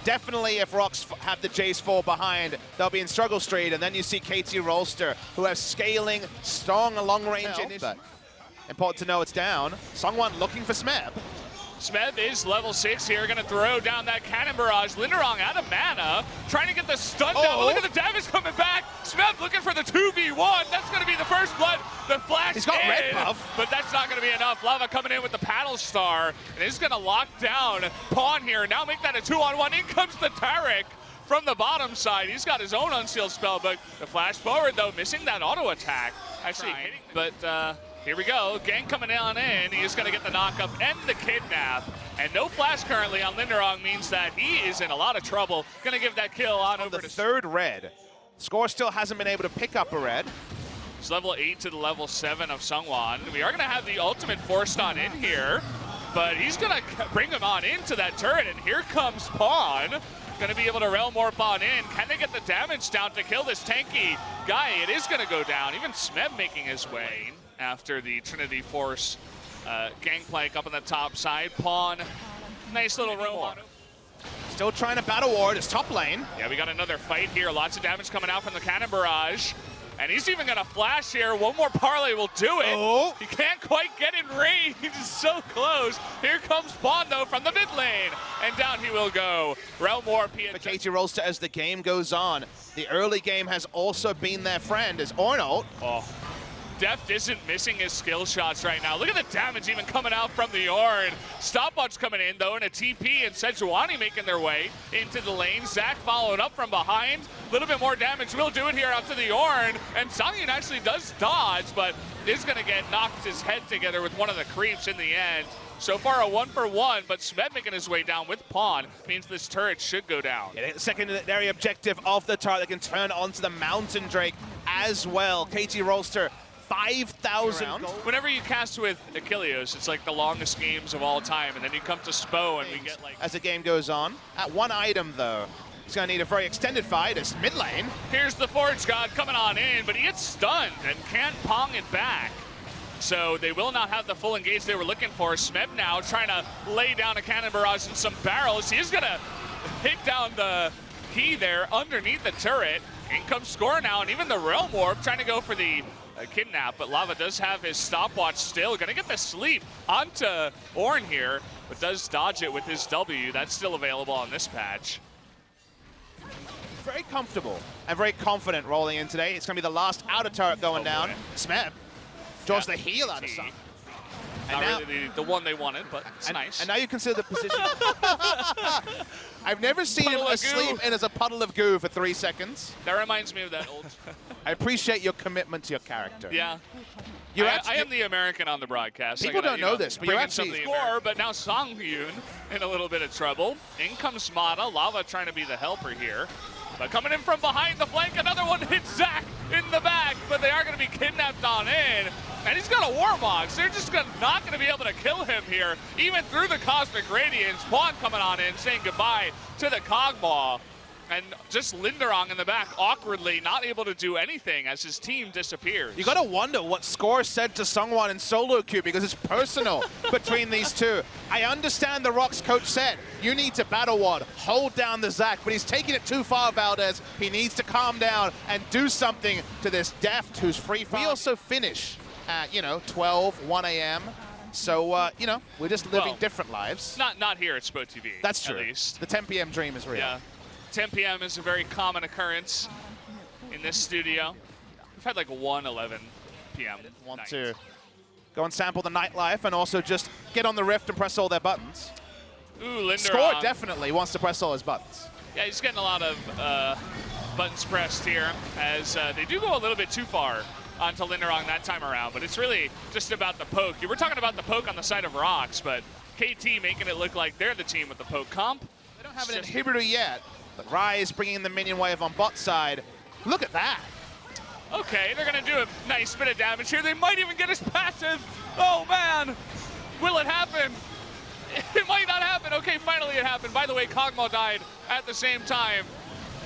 definitely if Rox have the Jace fall behind, they'll be in struggle street, and then you see KT Rolster, who have scaling, strong long-range initiative. Important to know it's down. Songwon looking for Smeb. Smeb is level 6 here, gonna throw down that cannon barrage. Linderong out of mana, trying to get the stun down. But look at the damage coming back. Smeb looking for the 2v1. That's gonna be the first blood. The flash He's got red buff. But that's not gonna be enough. Lava coming in with the paddle star, and is gonna lock down Pawn here. Now make that a 2-on-1. In comes the Tarek from the bottom side. He's got his own unsealed spell, but the flash forward though, missing that auto attack. Actually hitting, but here we go, Gang coming on in. He is going to get the knockup and the kidnap. And no flash currently on Linderong means that he is in a lot of trouble. Going to give that kill on over the to third red. Score still hasn't been able to pick up a red. It's level 8 to the level 7 of Sungwon. We are going to have the ultimate forced on in here, but he's going to bring him on into that turret. And here comes Pawn. Going to be able to Realm Warp on in. Can they get the damage down to kill this tanky guy? It is going to go down. Even Smeb making his way after the Trinity Force gangplank up on the top side. Pawn, nice little roam. Still trying to battle ward his top lane. Yeah, we got another fight here. Lots of damage coming out from the cannon barrage. And he's even gonna flash here. One more parlay will do it. Oh. He can't quite get in range. He's so close. Here comes Pawn though from the mid lane. And down he will go. Realm Warp. For KT Rolster as the game goes on. The early game has also been their friend as Ornold. Oh. Deft isn't missing his skill shots right now. Look at the damage even coming out from the Ornn. Stopwatch coming in though, and a TP, and Sejuani making their way into the lane. Zach following up from behind. A little bit more damage will do it here out to the Ornn. And Songyun actually does dodge, but is gonna get knocked his head together with one of the creeps in the end. So far a 1-for-1, but Smeb making his way down with Pawn means this turret should go down. Yeah, the secondary objective of the turret that can turn onto the Mountain Drake as well. KT Rolster 5,000. Whenever you cast with Achilles, it's like the longest games of all time, and then you come to Spo and we get like... As the game goes on. At one item though, he's gonna need a very extended fight. It's mid lane. Here's the Forge God coming on in, but he gets stunned and can't pong it back. So they will not have the full engage they were looking for. Smeb now trying to lay down a cannon barrage and some barrels. He is gonna hit down the key there underneath the turret. In comes Score now, and even the Realm Warp trying to go for the kidnap, but Lava does have his stopwatch still. Gonna get the sleep onto Ornn here, but does dodge it with his W. That's still available on this patch. Very comfortable and very confident rolling in today. It's gonna be the last outer turret going down. Boy. Smeb draws the heal out of Sun. Not now, really the one they wanted, but it's nice. And now you consider the position. I've never seen him asleep and as a puddle of goo for 3 seconds. That reminds me of that old... I appreciate your commitment to your character. Yeah. I am the American on the broadcast. People don't know this, but you're actually... Score, but now Songyun in a little bit of trouble. In comes Mata. Lava trying to be the helper here. But coming in from behind the flank, another one hits Zach in the back, but they are going to be kidnapped on in. And he's got a Warmox. They're just not going to be able to kill him here, even through the Cosmic Radiance. Pawn coming on in, saying goodbye to the Cogmaw. And just Linderong in the back, awkwardly not able to do anything as his team disappears. You gotta wonder what Score said to Sungwon in solo queue, because it's personal between these two. I understand the Rox coach said, you need to battle ward, hold down the Zac, but he's taking it too far, Valdez. He needs to calm down and do something to this Deft who's free. We also finish at, 12, 1 a.m. So, we're just living different lives. Not here at Spo TV. That's true. At least. The 10 p.m. dream is real. Yeah. 10 p.m. is a very common occurrence in this studio. We've had like 11 p.m. Want to go and sample the nightlife and also just get on the Rift and press all their buttons. Ooh, Linderong. Score definitely wants to press all his buttons. Yeah, he's getting a lot of buttons pressed here as they do go a little bit too far onto Linderong that time around, but it's really just about the poke. You were talking about the poke on the side of Rox, but KT making it look like they're the team with the poke comp. They don't have an inhibitor yet. But Rise bringing in the minion wave on bot side. Look at that. Okay, they're going to do a nice bit of damage here. They might even get his passive. Oh, man. Will it happen? It might not happen. Okay, finally it happened. By the way, Cogmaw died at the same time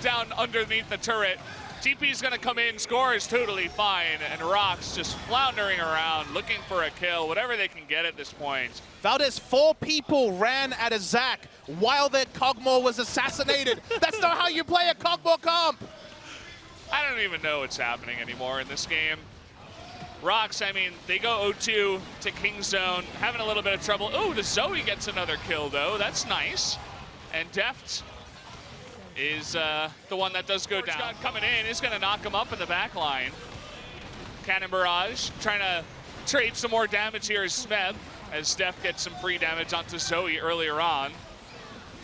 down underneath the turret. TP's going to come in. Score is totally fine. And Rox just floundering around, looking for a kill, whatever they can get at this point. Valdez, 4 people ran at a Zac while that Cogmore was assassinated. That's not how you play a Cogmore comp. I don't even know what's happening anymore in this game. Rox, I mean, they go 0-2 to King Zone, having a little bit of trouble. Oh, the Zoe gets another kill, though. That's nice. And Deft is the one that does go down. Coming in is going to knock him up in the back line. Cannon Barrage trying to trade some more damage here as Smeb, as Deft gets some free damage onto Zoe earlier on.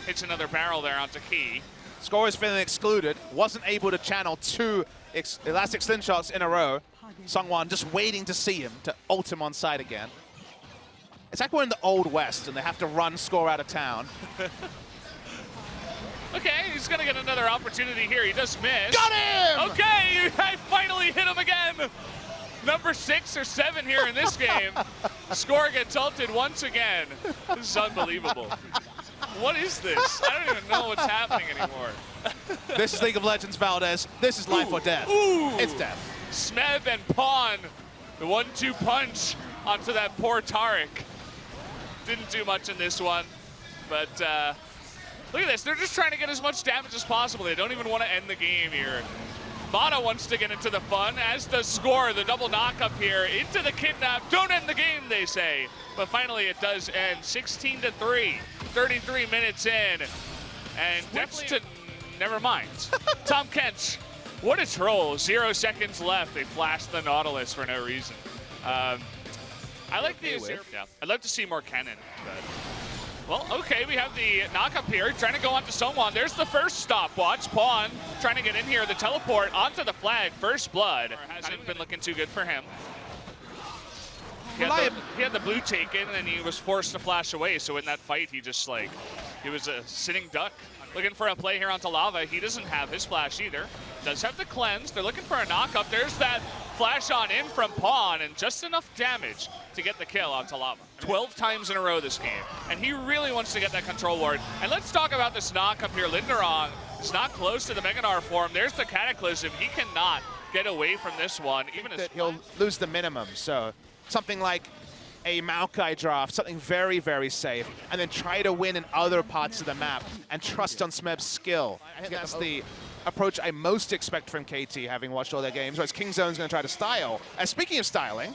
Hits another barrel there onto Key. Score is feeling excluded. Wasn't able to channel 2 elastic slingshots in a row. Sungwon just waiting to see him to ult him on side again. It's like we're in the Old West and they have to run Score out of town. Okay, he's gonna get another opportunity here. He does miss. Got him! Okay, I finally hit him again. Number 6 or 7 here in this game. Score gets ulted once again. This is unbelievable. What is this? I don't even know what's happening anymore. This is League of Legends, Valdez. This is life or death. Ooh. It's death. Smeb and Pawn, the 1-2 punch onto that poor Tariq. Didn't do much in this one, but look at this. They're just trying to get as much damage as possible. They don't even want to end the game here. Mata wants to get into the fun, as does Score. The double knock up here into the kidnap. Don't end the game, they say. But finally it does end. 16-3, 33 minutes in. And definitely, never mind. Tom Kench, what a troll. 0 seconds left. They flashed the Nautilus for no reason. I like these. Yeah, I'd love to see more cannon, but. Well, okay, we have the knock up here, trying to go onto Sungwon. There's the first stopwatch. Pawn trying to get in here. The teleport onto the flag. First blood. Hasn't been looking too good for him. He had the blue taken, and he was forced to flash away. So in that fight, he just like, he was a sitting duck. Looking for a play here onto Lava. He doesn't have his flash either. Does have the cleanse. They're looking for a knock up. There's that flash on in from Pawn, and just enough damage to get the kill onto Lava. 12 times in a row this game, and he really wants to get that control ward. And let's talk about this knock up here. Linderong is not close to the Meganar form. There's the Cataclysm. He cannot get away from this one. Even as he'll lose the minimum, so something like a Maokai draft, something very, very safe, and then try to win in other parts of the map and trust on Smeb's skill. I think that's the approach I most expect from KT, having watched all their games, whereas King Zone's going to try to style. And speaking of styling,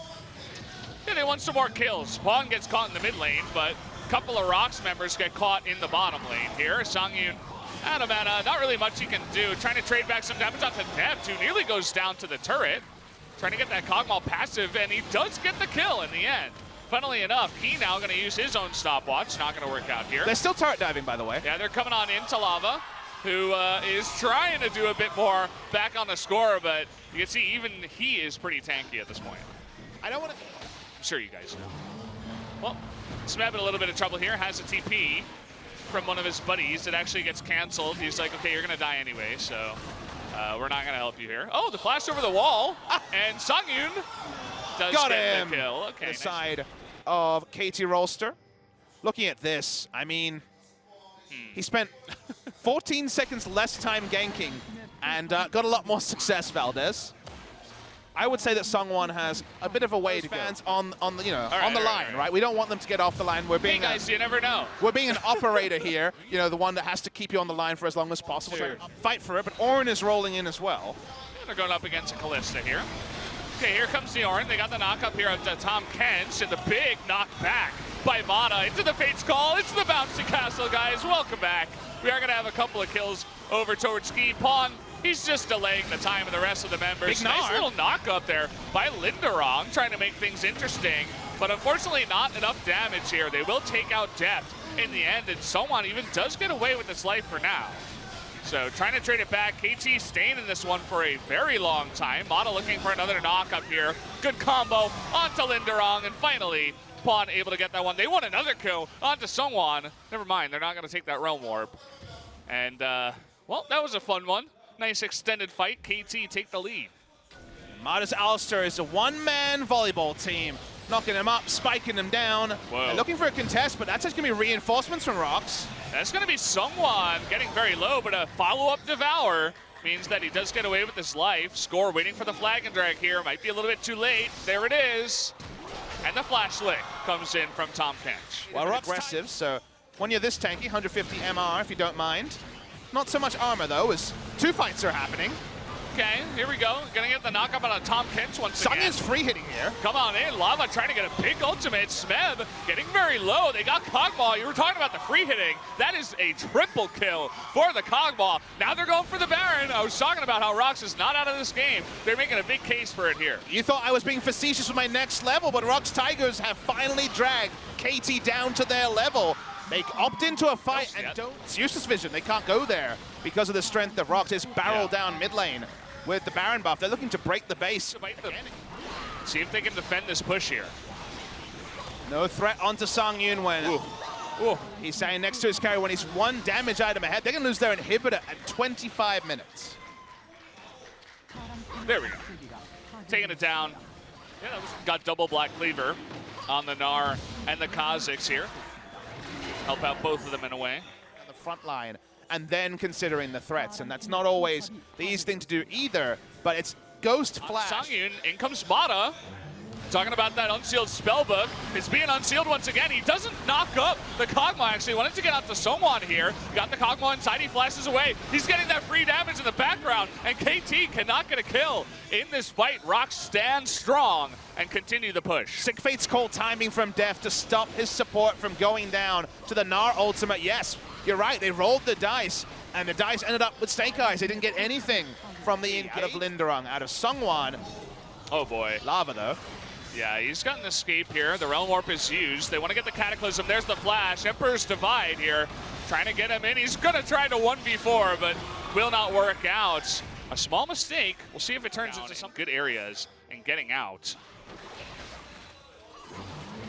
yeah, they want some more kills. Pawn gets caught in the mid lane, but a couple of Rox members get caught in the bottom lane here. Songyun out of mana, not really much he can do. Trying to trade back some damage onto Deft, who nearly goes down to the turret. Trying to get that Kog'Maw passive, and he does get the kill in the end. Funnily enough, he now going to use his own stopwatch. Not going to work out here. They're still turret diving, by the way. Yeah, they're coming on into Lava, who is trying to do a bit more back on the score, but you can see even he is pretty tanky at this point. I don't want to... I'm sure you guys know. Well, Smeb in a little bit of trouble here. Has a TP from one of his buddies. It actually gets canceled. He's like, okay, you're going to die anyway, so we're not going to help you here. Oh, the flash over the wall, and Songyun does get the kill. Okay, the side of KT Rolster. Looking at this, I mean, he spent 14 seconds less time ganking and got a lot more success, Valdez. I would say that Sungwon has a bit of a way to fans on the line, right? We don't want them to get off the line. We're being guys, you never know. We're being an operator here, you know, the one that has to keep you on the line for as long as possible. Sure. Fight for it, but Orin is rolling in as well. And they're going up against a Kalista here. Okay, here comes the Orin. They got the knock up here to Tom Kench, and the big knock back by Mata into the Fate's Call. It's the bouncy castle, guys. Welcome back. We are going to have a couple of kills over towards Ski. Pawn, he's just delaying the time of the rest of the members. Nice little knock up there by Linderong, trying to make things interesting. But unfortunately, not enough damage here. They will take out Deft in the end, and Sungwon even does get away with his life for now. So trying to trade it back. KT staying in this one for a very long time. Mata looking for another knock up here. Good combo onto Linderong, and finally, Pawn able to get that one. They want another kill onto Sungwon. Never mind, they're not going to take that Realm Warp. And, well, that was a fun one. Nice extended fight. KT take the lead. Mata's Alistair is a one-man volleyball team. Knocking him up, spiking him down. They're looking for a contest, but that's just going to be reinforcements from Rox. That's going to be Sungwon getting very low, but a follow-up Devour means that he does get away with his life. Score waiting for the flag and drag here. Might be a little bit too late. There it is. And the flash lick comes in from Tom Kench. Well, Rox aggressive, so when you're this tanky, 150 MR if you don't mind. Not so much armor though, as 2 fights are happening. Okay, here we go. Gonna get the knockup on Tom Kent once again. Sunya's free hitting here. Come on in, Lava trying to get a big ultimate. Smeb getting very low. They got Kog'Maw. You were talking about the free hitting. That is a triple kill for the Kog'Maw. Now they're going for the Baron. I was talking about how Rox is not out of this game. They're making a big case for it here. You thought I was being facetious with my next level, but Rox Tigers have finally dragged KT down to their level. They opt into a fight and don't. It's useless vision. They can't go there because of the strength of Rox. It's barrel down mid lane with the Baron buff. They're looking to break the base. See if they can defend this push here. No threat onto Songyun when he's standing next to his carry when he's 1 damage item ahead. They're going to lose their inhibitor at 25 minutes. There we go. Taking it down. Yeah, got double Black Cleaver on the Gnar and the Kha'Zix here. Help out both of them in a way. On the front line, and then considering the threats, and that's not always the easy thing to do either, but it's Ghost Flash. Songyun, in comes Mata. Talking about that unsealed spellbook. It's being unsealed once again. He doesn't knock up the Kog'Maw, actually. Wanted to get out to Songwon here. Got the Kog'Maw inside, he flashes away. He's getting that free damage in the background, and KT cannot get a kill in this fight. Rox stands strong and continue the push. Sick Fate's call timing from Def to stop his support from going down to the Gnar ultimate. Yes, you're right, they rolled the dice, and the dice ended up with Snake Eyes. They didn't get anything from the engage. Out of Linderung, out of Songwon. Oh boy. Lava though. Yeah, he's got an escape here. The Realm Warp is used. They want to get the Cataclysm. There's the flash. Emperor's Divide here. Trying to get him in. He's going to try to 1v4, but will not work out. A small mistake. We'll see if it turns into some good areas and getting out.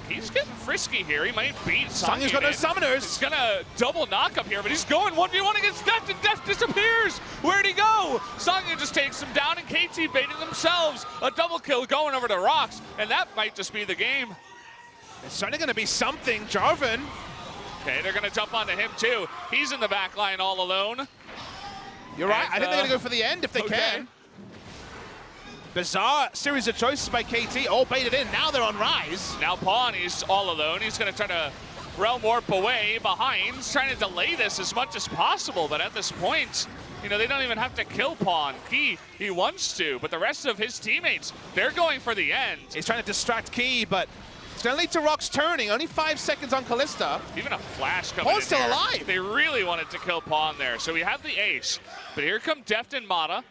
He's getting frisky here. He might beat Songyun's got no summoners. He's gonna double knock up here, but he's going 1v1 against Deft, and Deft disappears. Where'd he go? Songyun just takes him down, and KT baiting themselves. A double kill going over to Rox, and that might just be the game. It's certainly gonna be something. Jarvan. Okay, they're gonna jump onto him too. He's in the back line all alone. You're right. I think they're gonna go for the end if they can. Bizarre series of choices by KT, all baited in. Now they're on Rise. Now Pawn, he's all alone. He's going to try to Realm Warp away behind. He's trying to delay this as much as possible, but at this point, you know, they don't even have to kill Pawn. He wants to, but the rest of his teammates, they're going for the end. He's trying to distract Key, but it's going to lead to Rox turning. Only 5 seconds on Kalista. Even a flash coming in. Pawn's still alive. They really wanted to kill Pawn there. So we have the ace, but here come Deft and Mata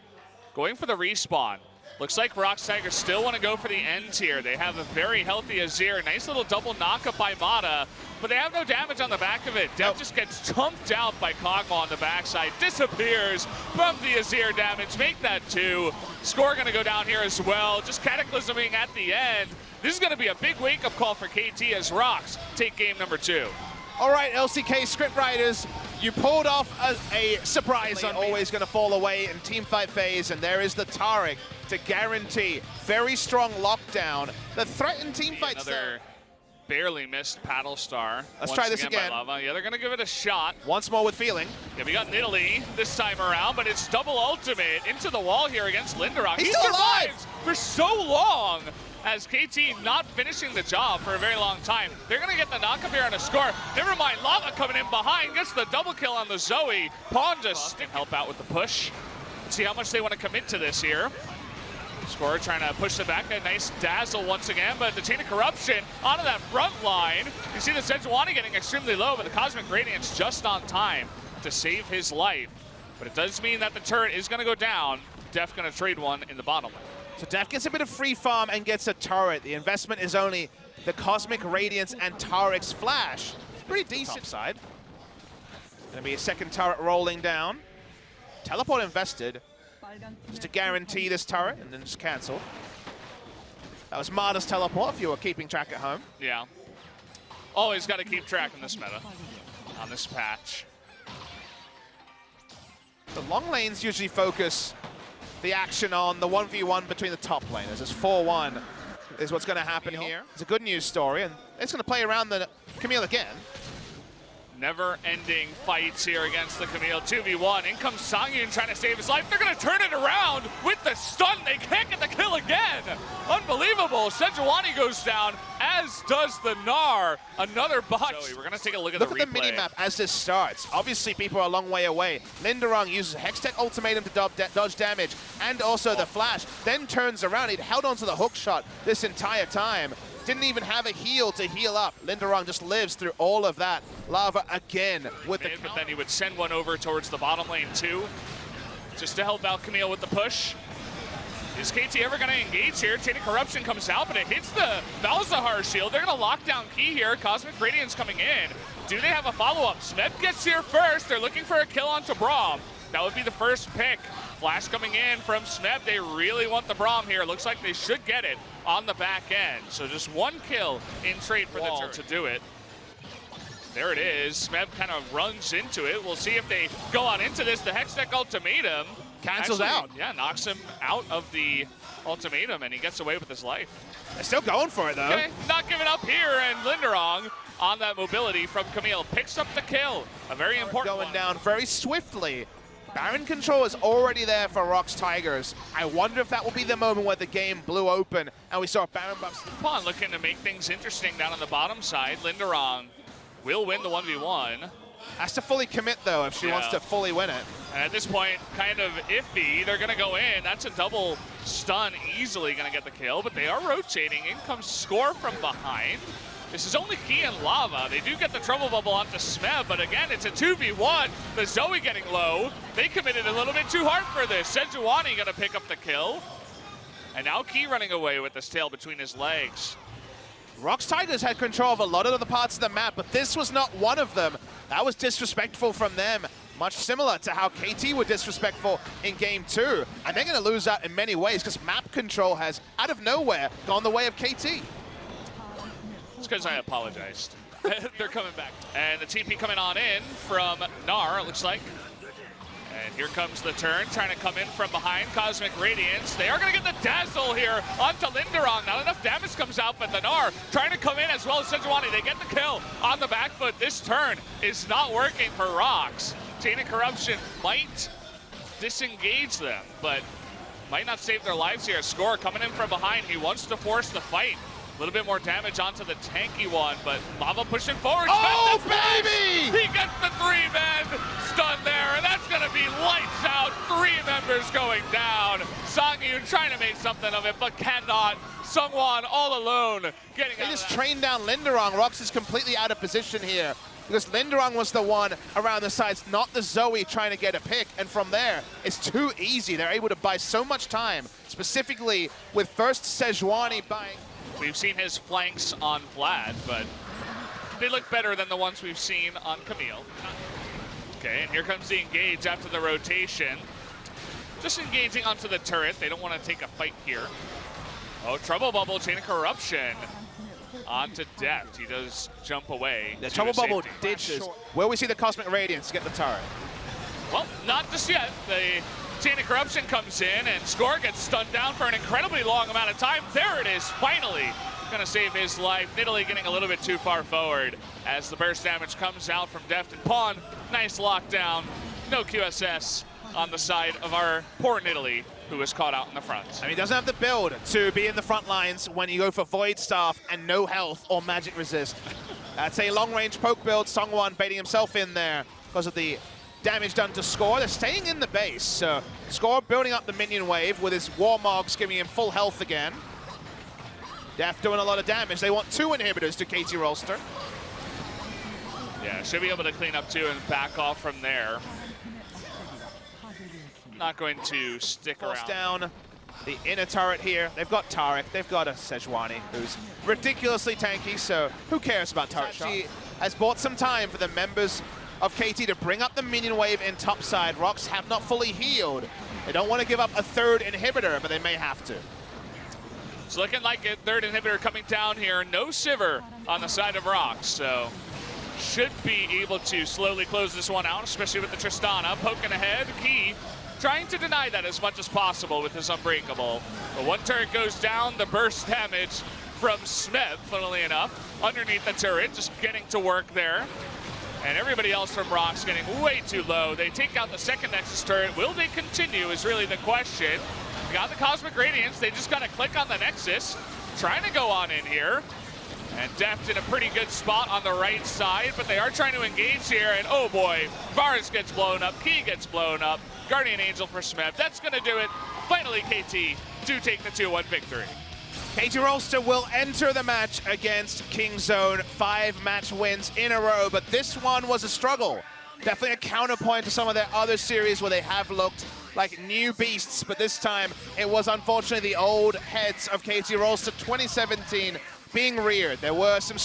going for the respawn. Looks like Rox Tigers still want to go for the ends here. They have a very healthy Azir. Nice little double knockup by Mata, but they have no damage on the back of it. Def just gets chumped out by Kog'Maw on the backside. Disappears from the Azir damage. Make that 2. Score going to go down here as well. Just cataclysming at the end. This is going to be a big wake-up call for KT as Rox take game number 2. All right, LCK scriptwriters, you pulled off a surprise. Always going to fall away in teamfight phase, and there is the Taric to guarantee very strong lockdown. The threat in teamfights. Another barely missed Paddle Star. Let's try this again. Yeah, they're going to give it a shot. Once more with feeling. Yeah, we got Nidalee this time around, but it's double ultimate into the wall here against Linderung. He's still survives for so long, as KT not finishing the job for a very long time. They're going to get the knockup here on a score. Never mind, Lava coming in behind, gets the double kill on the Zoe. Pawn just help out with the push. Let's see how much they want to commit to this here. Score trying to push them back. A nice dazzle once again, but the Chain of Corruption onto that front line. You see the Sejuani getting extremely low, but the Cosmic Radiance just on time to save his life. But it does mean that the turret is going to go down. Def going to trade one in the bottom lane. So Def gets a bit of free farm and gets a turret. The investment is only the Cosmic Radiance and Taric's Flash. It's pretty decent. Side. Gonna be a second turret rolling down. Teleport invested just to guarantee this turret, and then just cancel. That was Mata's teleport if you were keeping track at home. Yeah. Always got to keep track in this meta, on this patch. The long lanes usually focus the action on the 1v1 between the top laners. It's 4-1 is what's going to happen here. It's a good news story, and it's going to play around the Camille again. Never-ending fights here against the Camille. 2v1. In comes Songyun trying to save his life. They're going to turn it around with the stun. They can't get the kill again. Unbelievable. Sejuani goes down, as does the Gnar. Another bot. Joey, we're going to take a look at the replay. Look at the minimap as this starts. Obviously, people are a long way away. Linderung uses Hextech Ultimatum to dodge damage and also the flash. Then turns around. He'd held onto the hook shot this entire time. Didn't even have a heal to heal up. Linderung just lives through all of that lava again with the but then he would send one over towards the bottom lane too, just to help out Camille with the push. Is KT ever going to engage here? Chain of Corruption comes out, but it hits the Malzahar shield. They're going to lock down Key here. Cosmic Radiance coming in. Do they have a follow-up? Smeb gets here first. They're looking for a kill onto Braum. That would be the first pick. Flash coming in from Smeb. They really want the Braum here. Looks like they should get it on the back end. So just one kill in trade for the turret to do it. There it is. Smeb kind of runs into it. We'll see if they go on into this. The Hextech Ultimatum cancels out. Yeah, knocks him out of the ultimatum, and he gets away with his life. They're still going for it, though. Okay, not giving up here, and Linderung on that mobility from Camille picks up the kill. A very important going down very swiftly. Baron control is already there for Rox Tigers. I wonder if that will be the moment where the game blew open and we saw Baron buffs. Pon looking to make things interesting down on the bottom side. Linderung will win the 1v1. Has to fully commit, though, if she wants to fully win it. And at this point, kind of iffy. They're going to go in. That's a double stun, easily going to get the kill, but they are rotating. In comes Score from behind. This is only Key and Lava. They do get the Trouble Bubble onto Smeb, but again, it's a 2v1. The Zoe getting low. They committed a little bit too hard for this. Sejuani going to pick up the kill. And now Key running away with his tail between his legs. Rox Tigers had control of a lot of the parts of the map, but this was not one of them. That was disrespectful from them. Much similar to how KT were disrespectful in Game 2. And they're going to lose out in many ways because map control has, out of nowhere, gone the way of KT. It's because I apologized. They're coming back. And the TP coming on in from Gnar, it looks like. And here comes the turn, trying to come in from behind. Cosmic Radiance. They are going to get the Dazzle here onto Linderung. Not enough damage comes out, but the Gnar trying to come in as well as Sejuani. They get the kill on the back foot. This turn is not working for Rox. Chain of Corruption might disengage them, but might not save their lives here. Score coming in from behind. He wants to force the fight. A little bit more damage onto the tanky one, but Lava pushing forward. Oh, baby! He gets the 3-man stun there, and that's going to be lights out. 3 members going down. Songyun trying to make something of it, but cannot. Sungwon all alone getting out. They just trained down Linderung. Rox is completely out of position here because Linderung was the one around the sides, not the Zoe trying to get a pick. And from there, it's too easy. They're able to buy so much time, specifically with first Sejuani buying. We've seen his flanks on Vlad, but they look better than the ones we've seen on Camille. Okay, and here comes the engage after the rotation. Just engaging onto the turret. They don't want to take a fight here. Oh, Trouble Bubble, Chain of Corruption onto Deft. He does jump away. The Trouble Bubble ditches. Will we see the Cosmic Radiance get the turret? Well, not just yet. The Chain of Corruption comes in, and Score gets stunned down for an incredibly long amount of time. There it is, finally. Gonna save his life. Nidalee getting a little bit too far forward as the burst damage comes out from Deft and Pawn. Nice lockdown. No QSS on the side of our poor Nidalee, who was caught out in the front. And he doesn't have the build to be in the front lines when you go for Void Staff and no health or Magic Resist. That's a long-range poke build. Sungwon baiting himself in there because of the damage done to Score. They're staying in the base, so Score building up the minion wave with his Warmogs giving him full health again. Deft doing a lot of damage. They want 2 inhibitors to KT Rolster. Yeah, should be able to clean up 2 and back off from there. Not going to stick around. Force down the inner turret here. They've got Taric. They've got a Sejuani who's ridiculously tanky, so who cares about Taric? She has bought some time for the members of KT to bring up the minion wave in topside. Rox have not fully healed. They don't want to give up a 3rd inhibitor, but they may have to. It's looking like a 3rd inhibitor coming down here. No Sivir on the side of Rox, so should be able to slowly close this one out, especially with the Tristana poking ahead. Key trying to deny that as much as possible with his Unbreakable. But one turret goes down, the burst damage from Smeb, funnily enough, underneath the turret, just getting to work there. And everybody else from Rox getting way too low. They take out the second Nexus turret. Will they continue is really the question. We got the Cosmic Radiance. They just got to click on the Nexus. Trying to go on in here. And Deft in a pretty good spot on the right side, but they are trying to engage here, and oh boy, Varus gets blown up, Key gets blown up, Guardian Angel for Smeb. That's gonna do it. Finally, KT do take the 2-1 victory. KT Rolster will enter the match against Kingzone. 5 match wins in a row, but this one was a struggle. Definitely a counterpoint to some of their other series where they have looked like new beasts, but this time it was unfortunately the old heads of KT Rolster 2017 being reared. There were some